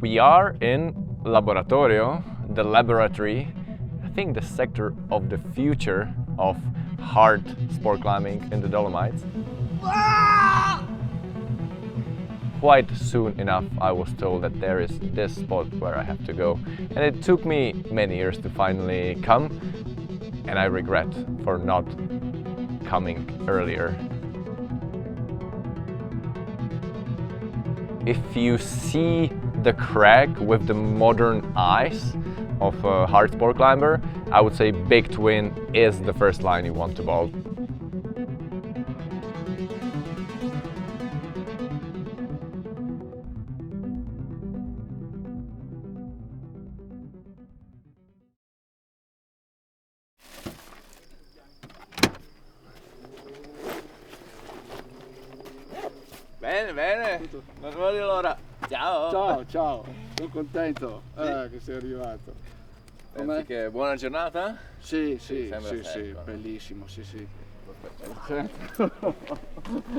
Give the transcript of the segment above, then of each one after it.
We are in Laboratorio, the laboratory, I think the sector of the future of hard sport climbing in the Dolomites. Quite soon enough I was told that there is this spot where I have to go, and it took me many years to finally come, and I regret for not coming earlier. If you see the crag with the modern eyes of a hard sport climber, I would say Big Twin is the first line you want to vault. Bene, bene, non vedo l'ora. Ciao! Ciao, ciao, sono contento che sei arrivato. Pensi che buona giornata? Sì, bellissimo, sì.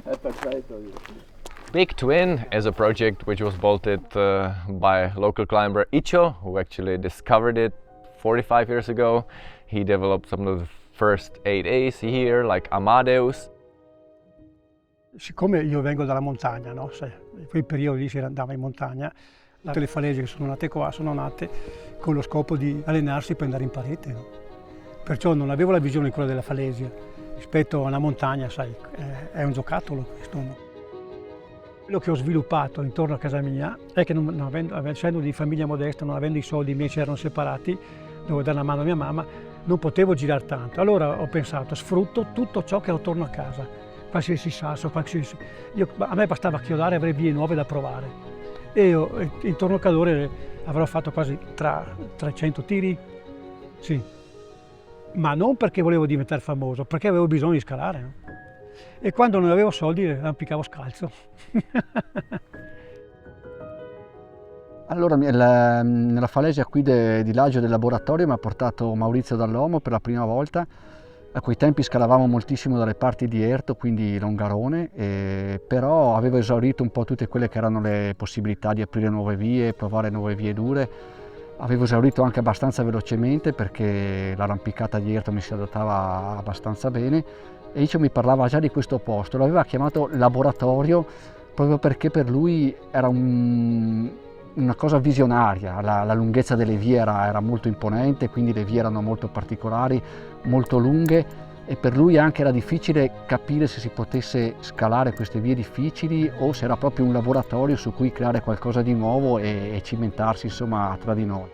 È perfetto. Big Twin is a project which was vaulted by local climber Icio, who actually discovered it 45 years ago. He developed some of the first 8As here, like Amadeus. Siccome io vengo dalla montagna, no? In quei periodi lì si andava in montagna, tutte le falesie che sono nate qua sono nate con lo scopo di allenarsi per andare in parete. No? Perciò non avevo la visione quella della falesia. Rispetto a una montagna, sai, è un giocattolo questo. No? Quello che ho sviluppato intorno a casa mia è che essendo di famiglia modesta, non avendo i soldi, i miei si erano separati, dovevo dare una mano a mia mamma, non potevo girare tanto. Allora ho pensato, sfrutto tutto ciò che ho attorno a casa. Qualsiasi sasso, a me bastava chiodare e avrei vie nuove da provare. E io intorno al calore avrò fatto quasi tra 300 tiri, sì. Ma non perché volevo diventare famoso, perché avevo bisogno di scalare. No? E quando non avevo soldi arrampicavo scalzo. Allora, nella falesia qui di Laggio del Laboratorio mi ha portato Maurizio dall'Omo per la prima volta. A quei tempi scalavamo moltissimo dalle parti di Erto, quindi Longarone, però avevo esaurito un po' tutte quelle che erano le possibilità di aprire nuove vie, provare nuove vie dure. Avevo esaurito anche abbastanza velocemente perché l'arrampicata di Erto mi si adattava abbastanza bene, e Icio mi parlava già di questo posto, l'aveva chiamato Laboratorio proprio perché per lui era una cosa visionaria. La lunghezza delle vie era molto imponente, quindi le vie erano molto particolari, molto lunghe, e per lui anche era difficile capire se si potesse scalare queste vie difficili o se era proprio un laboratorio su cui creare qualcosa di nuovo e cimentarsi insomma tra di noi.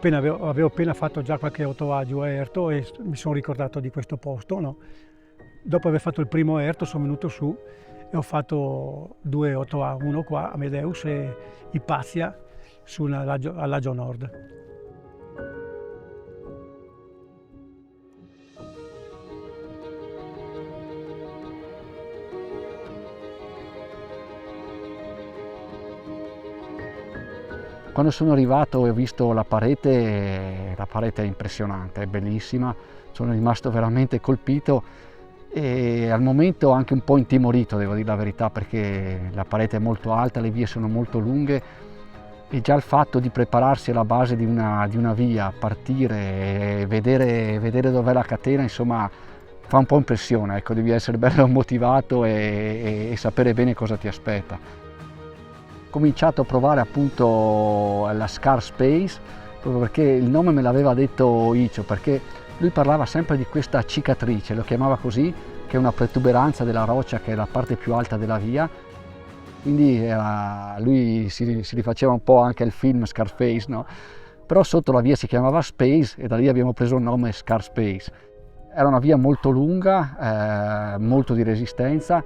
Avevo appena fatto già qualche autoagio a Erto e mi sono ricordato di questo posto. No? Dopo aver fatto il primo Erto sono venuto su e ho fatto 2 8A, uno qua a Medeus e Ipazia al Laggio Nord. Quando sono arrivato e ho visto la parete è impressionante, è bellissima, sono rimasto veramente colpito e al momento anche un po' intimorito, devo dire la verità, perché la parete è molto alta, le vie sono molto lunghe e già il fatto di prepararsi alla base di una via, partire e vedere dov'è la catena, insomma, fa un po' impressione, ecco, devi essere bello motivato e sapere bene cosa ti aspetta. Ho cominciato a provare appunto la Scarspace, proprio perché il nome me l'aveva detto Icio, perché lui parlava sempre di questa cicatrice, lo chiamava così, che è una protuberanza della roccia che è la parte più alta della via. Quindi lui si rifaceva un po' anche al film Scarface, no? Però sotto la via si chiamava Space e da lì abbiamo preso il nome Scarspace. Era una via molto lunga, molto di resistenza,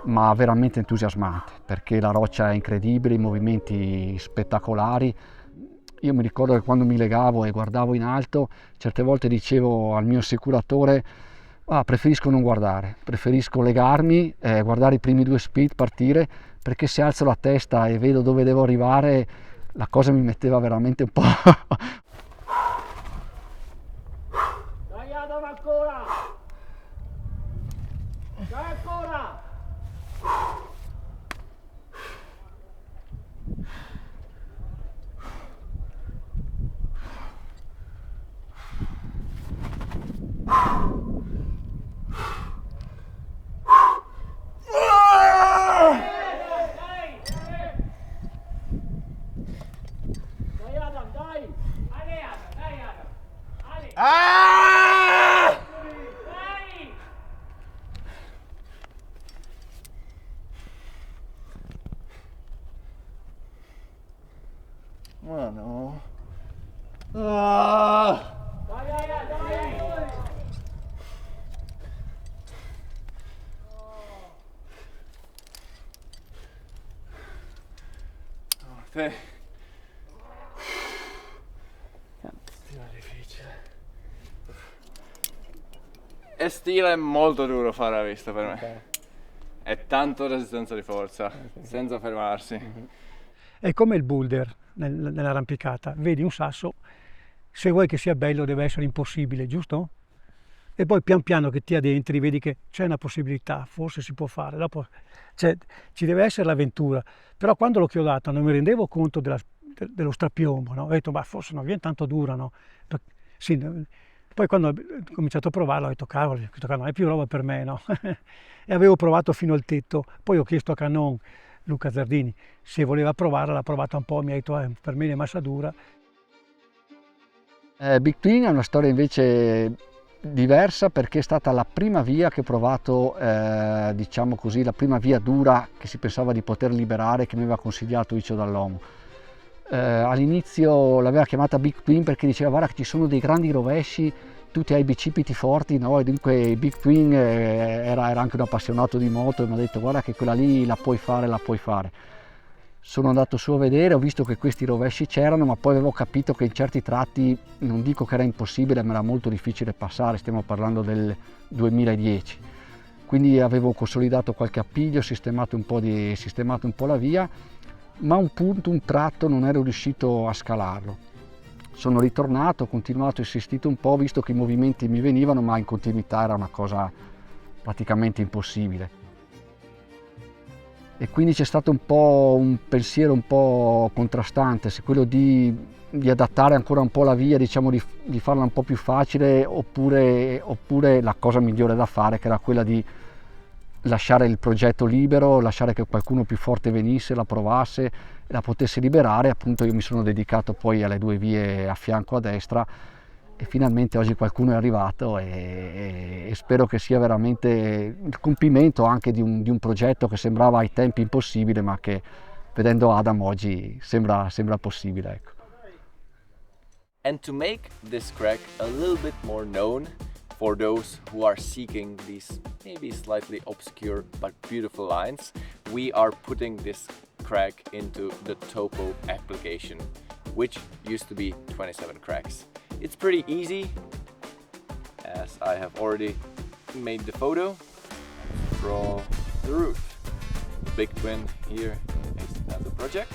ma veramente entusiasmante, perché la roccia è incredibile, i movimenti spettacolari. Io mi ricordo che quando mi legavo e guardavo in alto, certe volte dicevo al mio assicuratore: preferisco non guardare, preferisco legarmi, guardare i primi 2 speed, partire, perché se alzo la testa e vedo dove devo arrivare, la cosa mi metteva veramente un po'... Dai Adam, ancora! Dai ancora! Ma no. Ah! Te. Stile difficile. E stile è molto duro fare la vista per me. Okay. È tanto resistenza di forza, senza fermarsi. È come il boulder nell'arrampicata, vedi un sasso, se vuoi che sia bello deve essere impossibile, giusto? E poi pian piano che ti addentri vedi che c'è una possibilità, forse si può fare, dopo ci deve essere l'avventura. Però quando l'ho chiodata non mi rendevo conto dello strapiombo, no? Ho detto ma forse non viene tanto dura, no? Sì, poi quando ho cominciato a provarlo ho detto cavolo, non è più roba per me, no? E avevo provato fino al tetto, poi ho chiesto a Canon, Luca Zardini, se voleva provarla, l'ha provata un po', mi ha detto per me è massa dura. Big Twin è una storia invece diversa perché è stata la prima via che ho provato, diciamo così, la prima via dura che si pensava di poter liberare, che mi aveva consigliato Icio dall'Omo. All'inizio l'aveva chiamata Big Twin perché diceva guarda che ci sono dei grandi rovesci, tu ti hai bicipiti forti, no? E dunque Big Twin era anche un appassionato di moto e mi ha detto guarda che quella lì la puoi fare, la puoi fare. Sono andato su a vedere, ho visto che questi rovesci c'erano, ma poi avevo capito che in certi tratti, non dico che era impossibile, ma era molto difficile passare, stiamo parlando del 2010. Quindi avevo consolidato qualche appiglio, sistemato un po' la via, ma un tratto non ero riuscito a scalarlo. Sono ritornato, ho continuato, ho insistito un po', visto che i movimenti mi venivano, ma in continuità era una cosa praticamente impossibile. E quindi c'è stato un po' un pensiero un po' contrastante, se quello di adattare ancora un po' la via, diciamo di farla un po' più facile, oppure la cosa migliore da fare, che era quella di lasciare il progetto libero, lasciare che qualcuno più forte venisse, la provasse, la potesse liberare. Appunto io mi sono dedicato poi alle due vie a fianco a destra e finalmente oggi qualcuno è arrivato e spero che sia veramente il compimento anche di un progetto che sembrava ai tempi impossibile, ma che vedendo Adam oggi sembra possibile, ecco. And to make this crag a little bit more known for those who are seeking these maybe slightly obscure but beautiful lines, we are putting this crag into the Topo application, which used to be 27 crags. It's pretty easy, as I have already made the photo. Draw the route. Big Twin here is the project.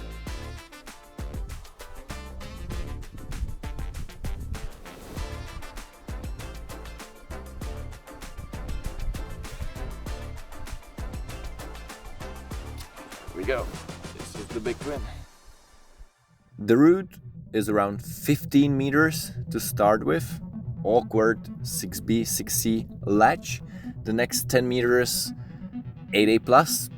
Here we go. This is the Big Twin. The route is around 15 meters to start with. Awkward 6B, 6C latch. The next 10 meters 8A plus.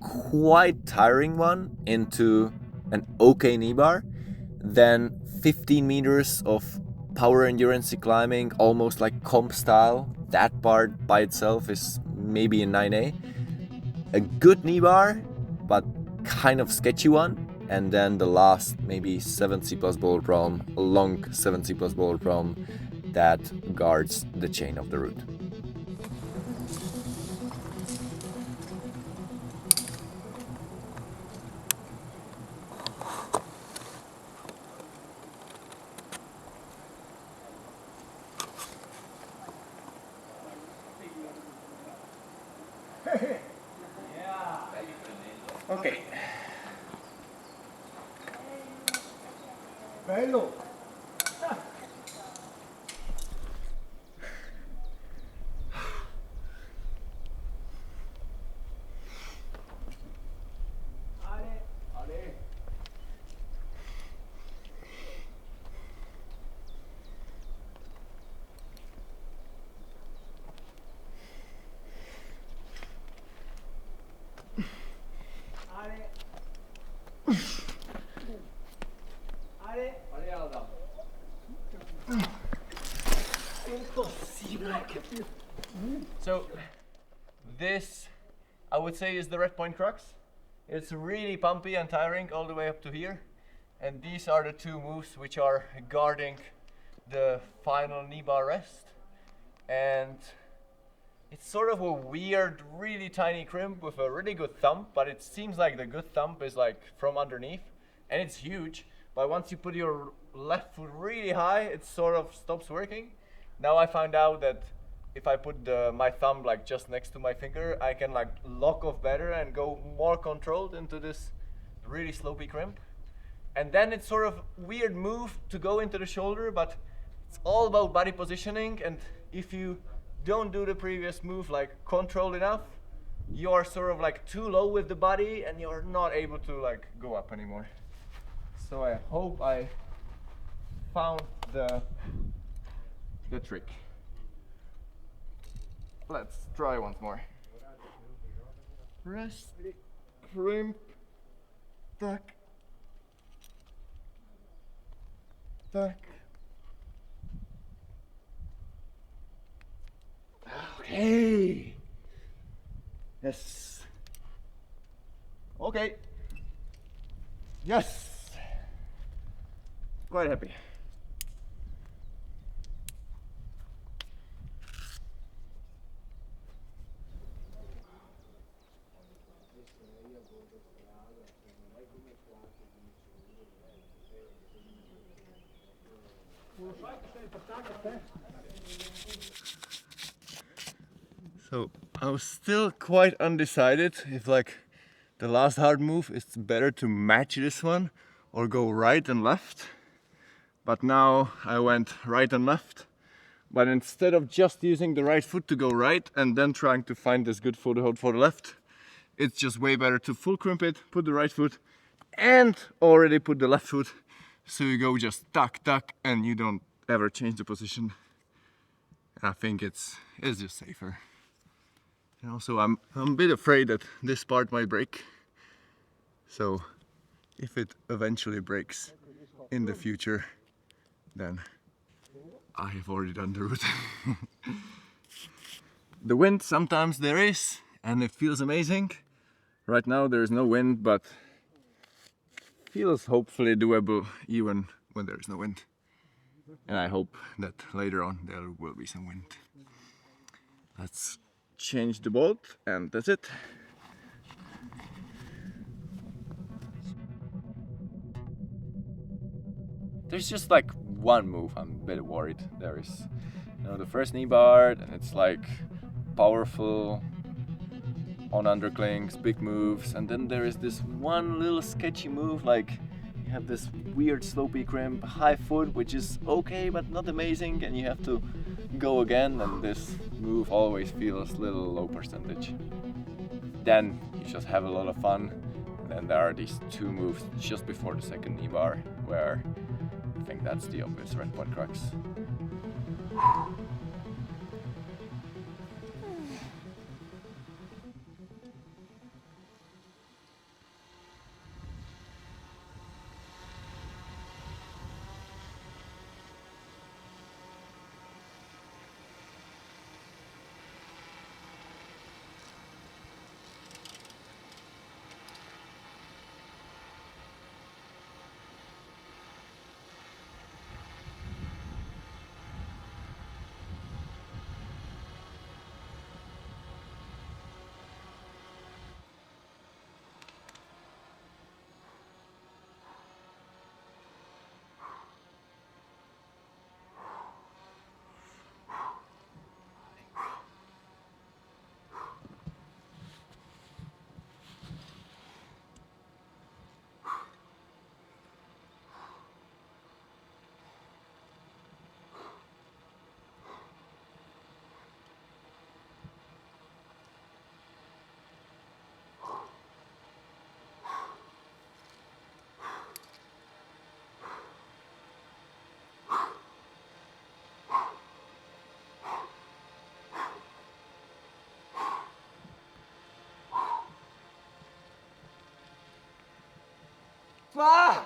Quite tiring one into an okay knee bar. Then 15 meters of power endurance climbing, almost like comp style. That part by itself is maybe a 9A. A good knee bar, but kind of sketchy one. And then the last maybe 7C plus bullet realm, a long 7C plus bullet realm that guards the chain of the route. Ok. Bello! So this, I would say, is the Red Point Crux. It's really pumpy and tiring all the way up to here. And these are the two moves which are guarding the final knee bar rest. And it's sort of a weird, really tiny crimp with a really good thump, but it seems like the good thump is like from underneath, and it's huge. But once you put your left foot really high, it sort of stops working. Now I found out that if I put my thumb like just next to my finger, I can like lock off better and go more controlled into this really slopey crimp. And then it's sort of weird move to go into the shoulder, but it's all about body positioning. And if you don't do the previous move like controlled enough, you're sort of like too low with the body and you're not able to like go up anymore. So I hope I found the trick. Let's try once more. Rest, crimp, tuck, tuck. Okay. Yes. Okay. Yes. Quite happy. So I was still quite undecided if like the last hard move is better to match this one or go right and left. But now I went right and left. But instead of just using the right foot to go right and then trying to find this good foothold for the left, it's just way better to full crimp it, put the right foot and already put the left foot. So you go just tuck, tuck, and you don't ever change the position. I think it's just safer. And also I'm a bit afraid that this part might break. So if it eventually breaks in the future, then I have already done the route. The wind sometimes there is, and it feels amazing. Right now there is no wind, but feels hopefully doable even when there is no wind. And I hope that later on there will be some wind. Let's change the boat, and that's it. There's just like one move I'm a bit worried. There is, the first knee bar, and it's like powerful on underclings, big moves, and then there is this one little sketchy move, like you have this weird slopey crimp, high foot, which is okay but not amazing, and you have to go again, and this move always feels a little low percentage. Then you just have a lot of fun, and then there are these two moves just before the second knee bar, where I think that's the obvious red point crux. Ah!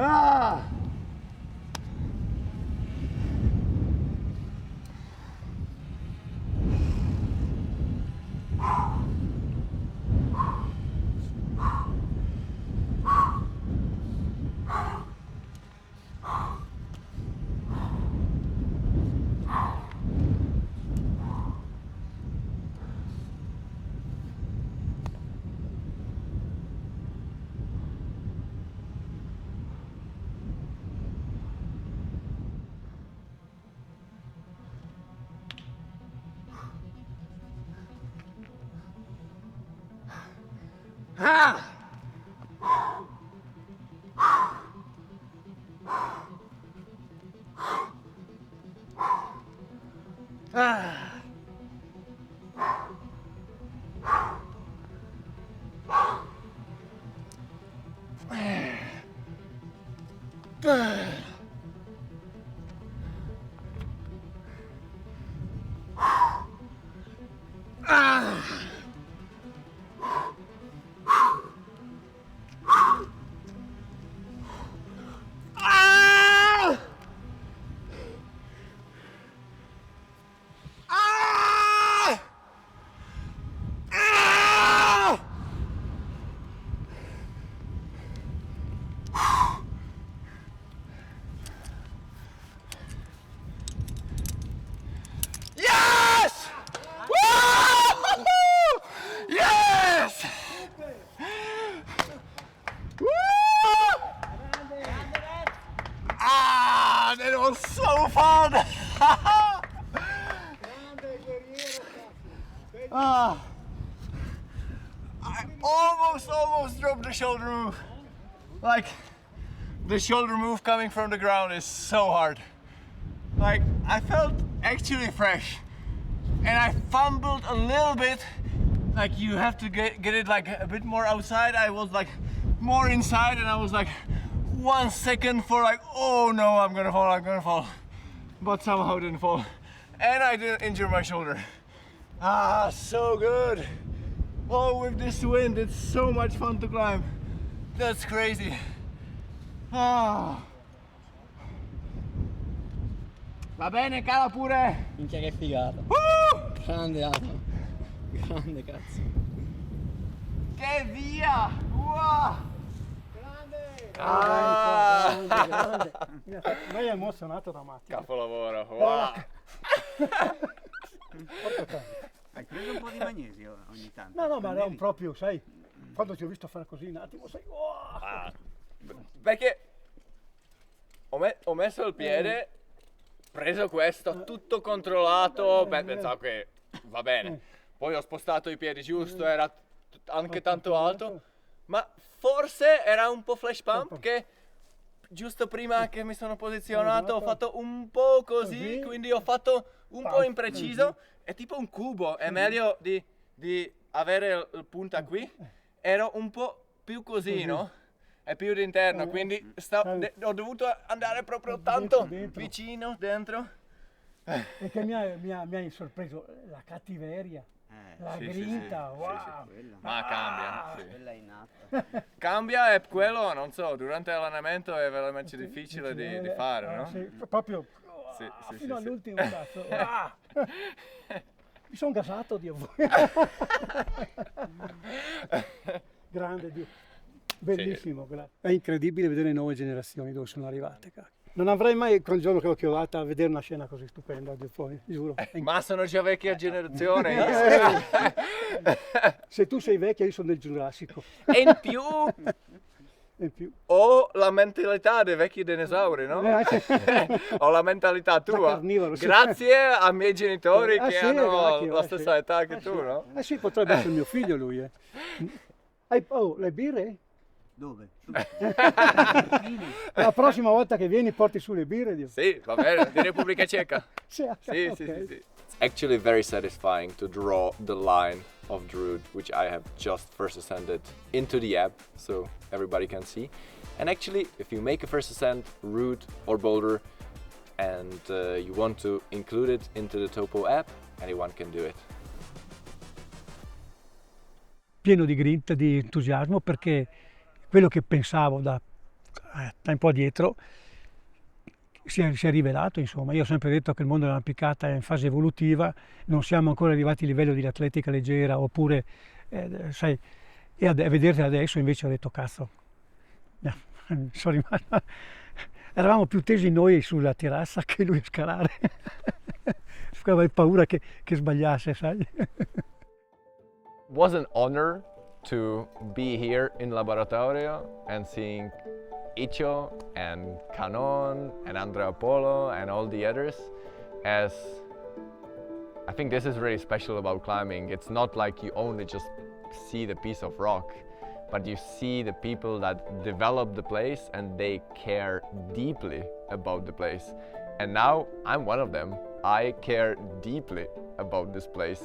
Ah! Ah! Ah! Yes! Woo! Yes! Woo! Ah, that was so fun! Ah, I almost dropped the shoulder move. Like, the shoulder move coming from the ground is so hard. Like, I felt actually fresh. And I fumbled a little bit. Like, you have to get it like a bit more outside. I was like more inside and I was like 1 second for like, oh no, I'm gonna fall. But somehow didn't fall. And I didn't injure my shoulder. Ah, so good. Oh, with this wind, it's so much fun to climb. That's crazy. Ah. Va bene, cala pure. Minchia che figata. Grande Adam. Grande cazzo. Che via! Wow! Grande! Ah! Grande. Lei è emozionato da matti. Capolavoro, wow! Hai preso un po' di magnesio ogni tanto? No, ma non proprio, sai, quando ti ho visto fare così un attimo, sai, wow. Ah, perché ho messo il piede, preso questo, tutto controllato, pensavo che va bene. Poi ho spostato i piedi giusto, era anche tanto alto, ma forse era un po' flash pump che giusto prima che mi sono posizionato ho fatto un po' così, quindi ho fatto un po' impreciso. È tipo un cubo, è meglio di avere il punta qui. Ero un po' più così, no? È più d'interno, quindi ho dovuto andare proprio tanto vicino, dentro. E che mi hai sorpreso la cattiveria, la grinta, wow! Ma cambia, sì. Quella è innata. Cambia e quello, non so, durante l'allenamento è veramente difficile di fare, no? Sì, proprio fino all'ultimo cazzo. Mi sono gasato, Dio voi. Grande Dio. Bellissimo. È incredibile vedere le nuove generazioni dove sono arrivate. Non avrei mai quel giorno che l'ho chiamata a vedere una scena così stupenda, poi, giuro. Ma sono già vecchia generazione. Se tu sei vecchia, io sono del Giurassico. E in più ho la mentalità dei vecchi dinosauri, no? Ho la mentalità tua. Grazie ai miei genitori che hanno la stessa età che tu, no? Sì, potrebbe essere mio figlio lui. Le birre? Dove? La prossima volta che vieni porti su le birre? Dio. Sì, va bene, di Repubblica Ceca. Sì. It's actually very satisfying to draw the line of the route, which I have just first ascended into the app, so everybody can see. And actually, if you make a first ascent route or boulder and you want to include it into the Topo app, anyone can do it. Pieno di grinta, di entusiasmo, perché quello che pensavo da tempo addietro si è rivelato, insomma. Io ho sempre detto che il mondo dell'arrampicata è in fase evolutiva, non siamo ancora arrivati a livello di atletica leggera, oppure, sai, e a vederti adesso invece ho detto cazzo, sono rimasto, eravamo più tesi noi sulla terrazza che lui a scalare, avevo paura che sbagliasse, sai. Was an honor to be here in Laboratorio and seeing Icio and Canon and Andrea Polo and all the others, as I think this is really special about climbing. It's not like you only just see the piece of rock, but you see the people that develop the place and they care deeply about the place. And now I'm one of them. I care deeply about this place.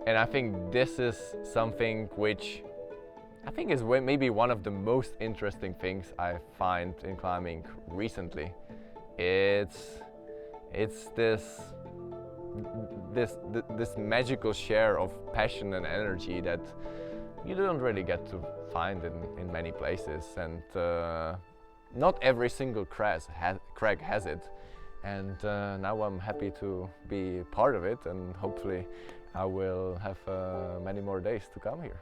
And I think this is something which I think is maybe one of the most interesting things I find in climbing recently. It's this magical share of passion and energy that you don't really get to find in many places, and not every single crag has it. And now I'm happy to be part of it, and hopefully I will have many more days to come here.